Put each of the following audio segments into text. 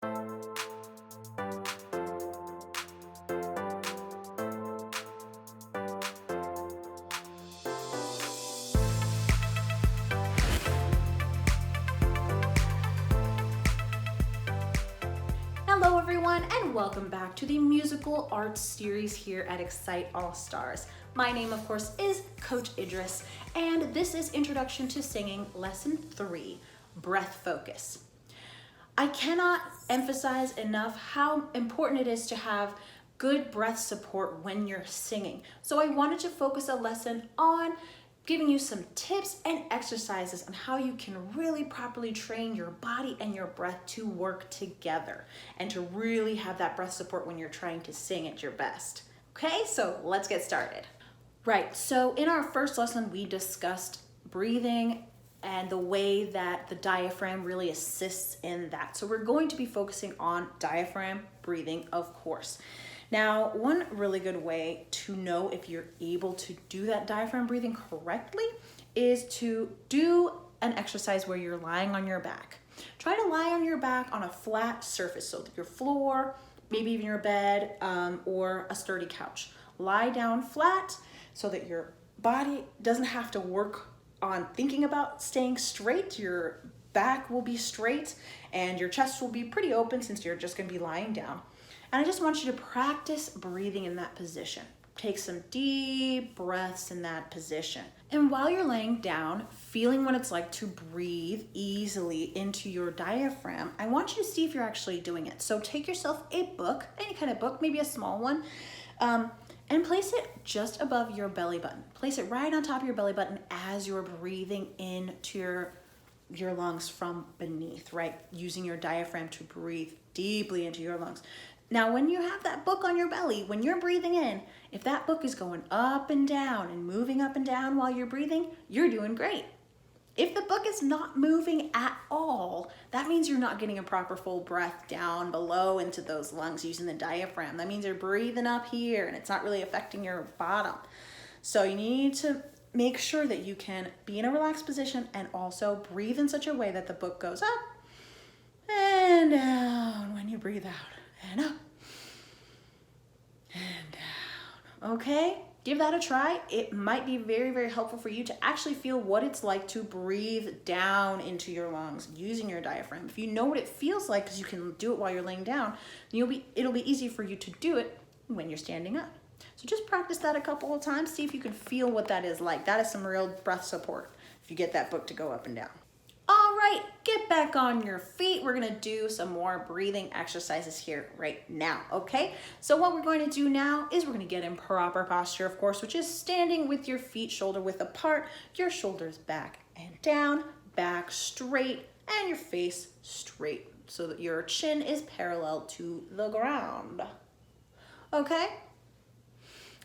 Hello everyone, and welcome back to the musical arts series here at Excite All Stars. My name, of course, is Coach Idris, and this is Introduction to Singing Lesson 3, Breath Focus. I cannot emphasize enough how important it is to have good breath support when you're singing. So I wanted to focus a lesson on giving you some tips and exercises on how you can really properly train your body and your breath to work together and to really have that breath support when you're trying to sing at your best. Okay, so let's get started. Right, so in our first lesson, we discussed breathing and the way that the diaphragm really assists in that. So we're going to be focusing on diaphragm breathing, of course. Now, one really good way to know if you're able to do that diaphragm breathing correctly is to do an exercise where you're lying on your back. Try to lie on your back on a flat surface, so your floor, maybe even your bed, or a sturdy couch. Lie down flat so that your body doesn't have to work on thinking about staying straight. Your back will be straight and your chest will be pretty open since you're just going to be lying down. And I just want you to practice breathing in that position. Take some deep breaths in that position. And while you're laying down, feeling what it's like to breathe easily into your diaphragm, I want you to see if you're actually doing it. So take yourself a book, any kind of book, maybe a small one, and place it just above your belly button. Place it right on top of your belly button as you're breathing into your lungs from beneath, right? Using your diaphragm to breathe deeply into your lungs. Now, when you have that book on your belly, when you're breathing in, if that book is going up and down and moving up and down while you're breathing, you're doing great. If the book is not moving at all, that means you're not getting a proper full breath down below into those lungs using the diaphragm. That means you're breathing up here and it's not really affecting your bottom. So you need to make sure that you can be in a relaxed position and also breathe in such a way that the book goes up and down when you breathe out. And up and down. Okay, give that a try. It might be very, very helpful for you to actually feel what it's like to breathe down into your lungs using your diaphragm. If you know what it feels like, because you can do it while you're laying down, it'll be easy for you to do it when you're standing up. So just practice that a couple of times. See if you can feel what that is like. That is some real breath support if you get that book to go up and down. All right, get back on your feet. We're gonna do some more breathing exercises here right now, okay? So what we're going to do now is we're gonna get in proper posture, of course, which is standing with your feet shoulder width apart, your shoulders back and down, back straight, and your face straight so that your chin is parallel to the ground, okay?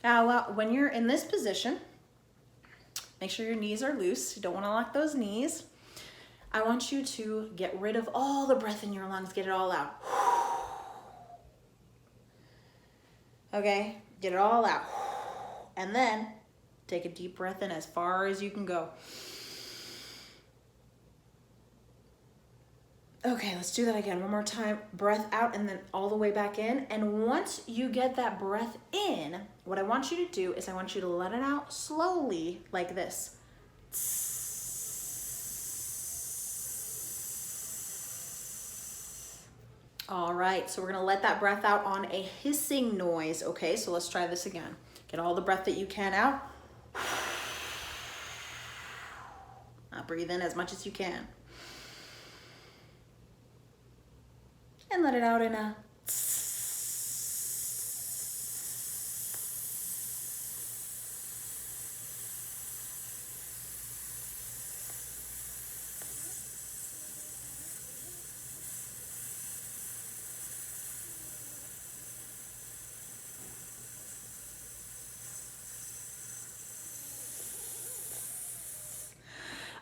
Now, when you're in this position, make sure your knees are loose. You don't wanna lock those knees. I want you to get rid of all the breath in your lungs, get it all out. Okay, get it all out. And then take a deep breath in as far as you can go. Okay, let's do that again. One more time. Breath out and then all the way back in. And once you get that breath in, what I want you to do is I want you to let it out slowly like this. All right, so we're gonna let that breath out on a hissing noise, okay? So let's try this again. Get all the breath that you can out. Now breathe in as much as you can. And let it out in a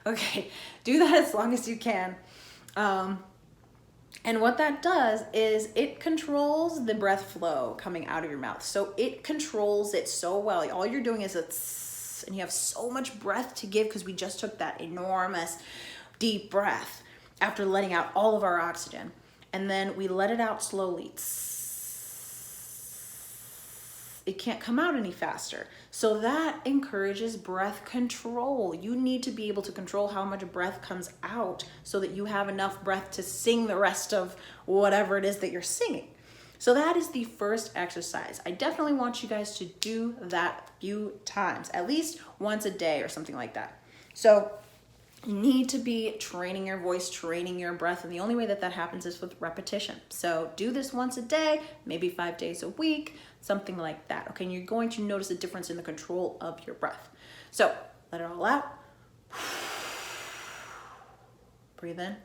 Okay, do that as long as you can. And what that does is it controls the breath flow coming out of your mouth. So it controls it so well. All you're doing is a tss, and you have so much breath to give because we just took that enormous deep breath after letting out all of our oxygen. And then we let it out slowly. It can't come out any faster. So that encourages breath control. You need to be able to control how much breath comes out so that you have enough breath to sing the rest of whatever it is that you're singing. So that is the first exercise. I definitely want you guys to do that a few times, at least once a day or something like that. So you need to be training your voice, training your breath, and the only way that that happens is with repetition. So do this once a day, maybe 5 days a week, something like that, okay? And you're going to notice a difference in the control of your breath. So let it all out. Breathe in.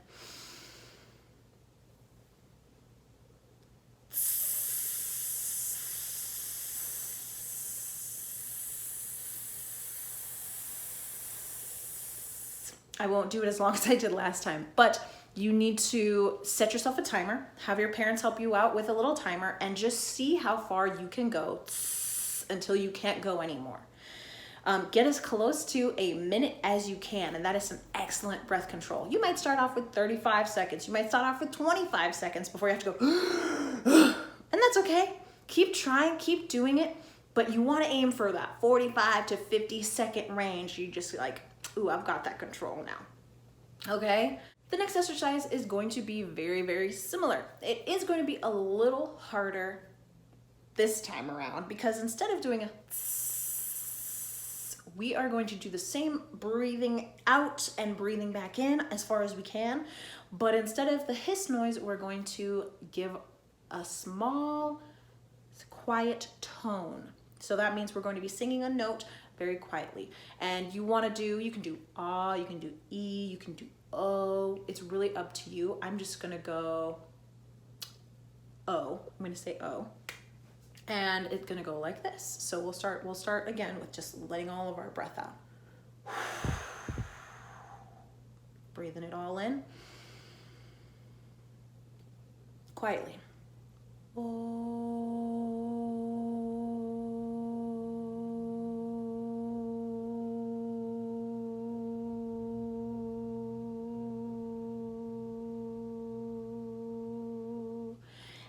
I won't do it as long as I did last time, but you need to set yourself a timer, have your parents help you out with a little timer, and just see how far you can go until you can't go anymore. Get as close to a minute as you can, and that is some excellent breath control. You might start off with 35 seconds. You might start off with 25 seconds before you have to go, and that's okay. Keep trying, keep doing it, but you want to aim for that 45 to 50 second range. You just like, ooh, I've got that control now, okay? The next exercise is going to be very, very similar. It is going to be a little harder this time around because instead of doing a we are going to do the same breathing out and breathing back in as far as we can, but instead of the hiss noise, we're going to give a small, quiet tone. So that means we're going to be singing a note very quietly. And you want to do, you can do ah, you can do e, you can do o. It's really up to you. I'm just going to go o. I'm going to say o. And it's going to go like this. So we'll start again with just letting all of our breath out. Breathing it all in. Quietly.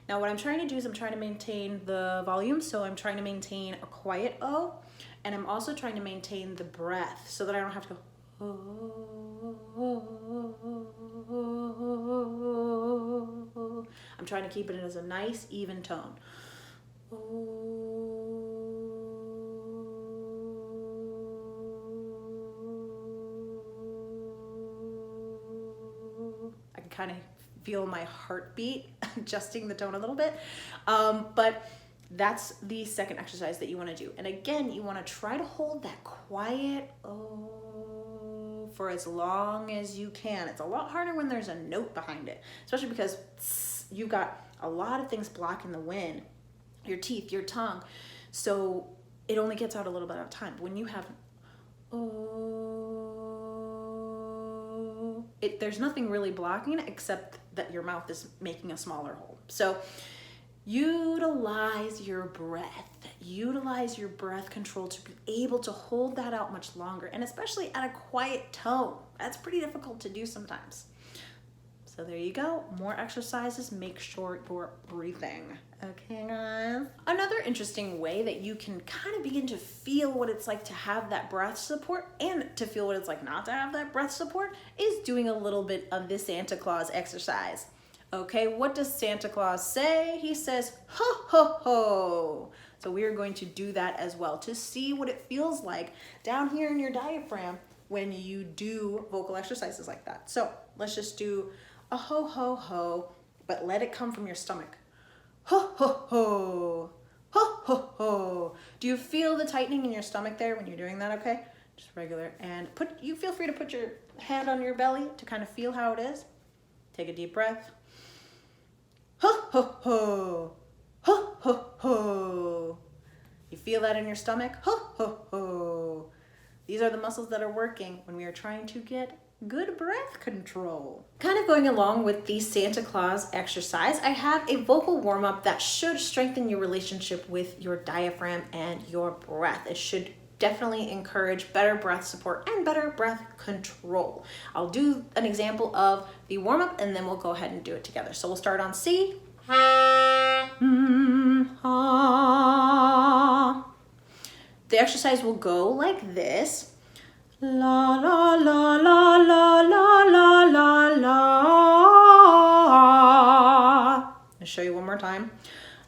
Now what I'm trying to do is I'm trying to maintain the volume, so I'm trying to maintain a quiet O, and I'm also trying to maintain the breath so that I don't have to go, I'm trying to keep it as a nice, even tone. I can kind of feel my heartbeat adjusting the tone a little bit, but that's the second exercise that you want to do. And again, you want to try to hold that quiet oh for as long as you can. It's a lot harder when there's a note behind it, especially because you've got a lot of things blocking the wind, your teeth, your tongue, so it only gets out a little bit at a time. When you have there's nothing really blocking it except that your mouth is making a smaller hole. So utilize your breath control to be able to hold that out much longer, and especially at a quiet tone. That's pretty difficult to do sometimes. So there you go, more exercises, make sure you're breathing. Okay, guys? Another interesting way that you can kind of begin to feel what it's like to have that breath support and to feel what it's like not to have that breath support is doing a little bit of the Santa Claus exercise. Okay, what does Santa Claus say? He says, ho, ho, ho. So we are going to do that as well to see what it feels like down here in your diaphragm when you do vocal exercises like that. So let's just do a ho, ho, ho, but let it come from your stomach. Ho, ho, ho, ho, ho, ho. Do you feel the tightening in your stomach there when you're doing that, okay? Just regular. And you feel free to put your hand on your belly to kind of feel how it is. Take a deep breath. Ho, ho, ho, ho, ho, ho. You feel that in your stomach? Ho, ho, ho. These are the muscles that are working when we are trying to get good breath control. Kind of going along with the Santa Claus exercise, I have a vocal warm-up that should strengthen your relationship with your diaphragm and your breath. It should definitely encourage better breath support and better breath control. I'll do an example of the warm up and then we'll go ahead and do it together. So we'll start on C. The exercise will go like this. La la la la la la la la la. I'll show you one more time.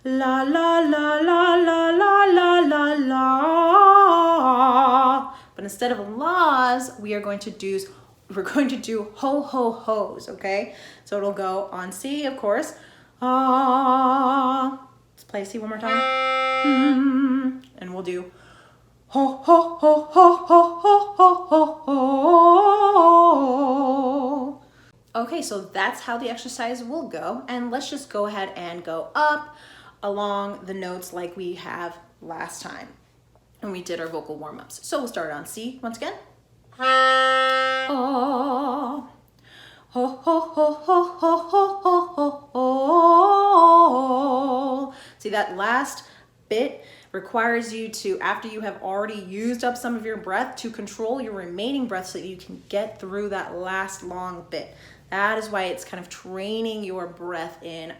La la la la la la la la la. But instead of laws, we're going to do ho ho ho's, okay? So it'll go on C, of course. Let's play C one more time. And we'll do ho ho ho ho ho ho ho ho ho. Okay, so that's how the exercise will go. And let's just go ahead and go up along the notes like we have last time when we did our vocal warm-ups. So we'll start on C once again. Oh, ho ho ho ho ho ho ho ho. See, that last bit requires you to, after you have already used up some of your breath, to control your remaining breath so that you can get through that last long bit. That is why it's kind of training your breath in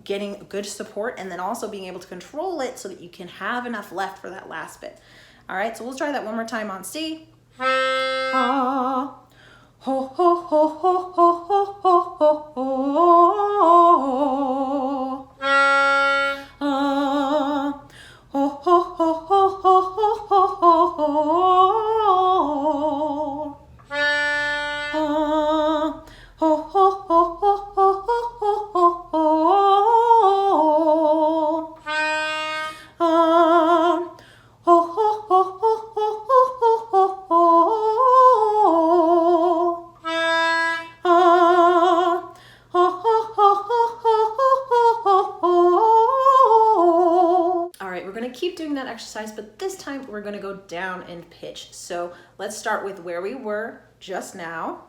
getting good support and then also being able to control it so that you can have enough left for that last bit. All right, so we'll try that one more time on C. Ho ho ho ho ho ho ho ho keep doing that exercise, but this time we're going to go down in pitch. So let's start with where we were just now.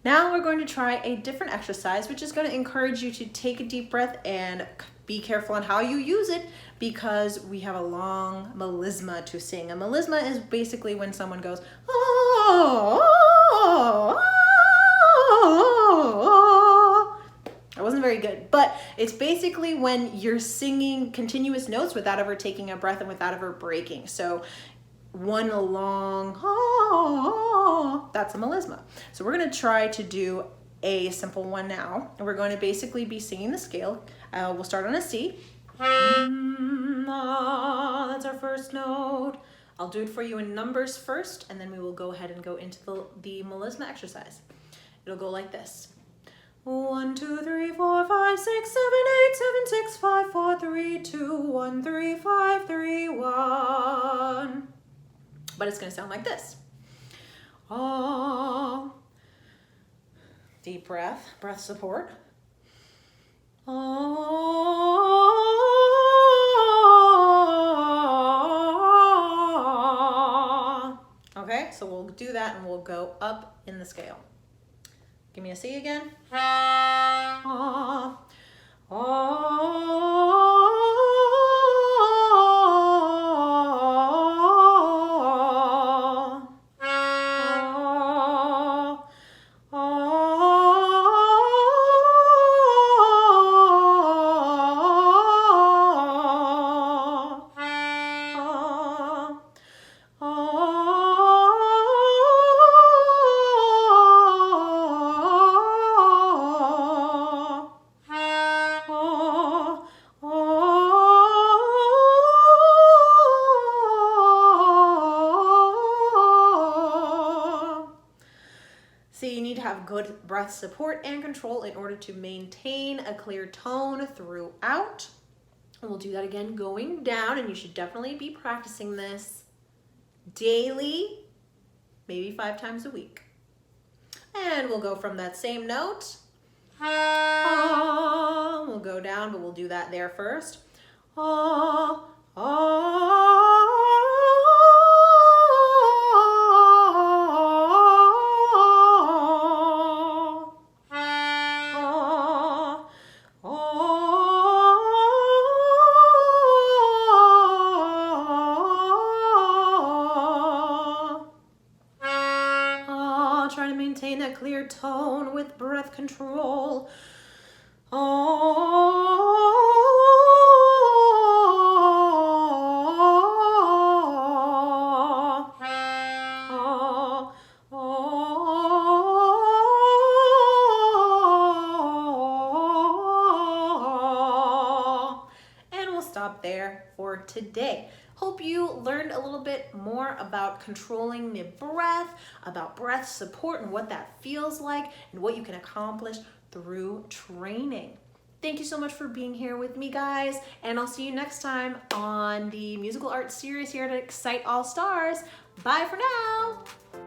Now we're going to try a different exercise, which is going to encourage you to take a deep breath and be careful on how you use it because we have a long melisma to sing. A melisma is basically when someone goes, oh, oh, oh, oh. That wasn't very good, but it's basically when you're singing continuous notes without ever taking a breath and without ever breaking. So one long, that's a melisma. So we're going to try to do a simple one now. And we're going to basically be singing the scale. We'll start on a C. That's our first note. I'll do it for you in numbers first, and then we will go ahead and go into the melisma exercise. It'll go like this. 1, 2, 3, 4, 5, 6, 7, 8, 7, 6, 5, 4, 3, 2, 1, 3, 5, 3, 1. But it's going to sound like this. Oh. Deep breath, breath support. Oh. Okay, so we'll do that and we'll go up in the scale. Give me a C again. Oh. Oh. have good breath support and control in order to maintain a clear tone throughout. And we'll do that again going down, and you should definitely be practicing this daily, maybe 5 times a week. And we'll go from that same note. We'll go down, but we'll do that there first. Try to maintain that clear tone with breath control. And we'll stop there for today. Hope you learned a little bit more about controlling the breath, about breath support and what that feels like, and what you can accomplish through training. Thank you so much for being here with me, guys, and I'll see you next time on the musical arts series here at Excite All Stars. Bye for now.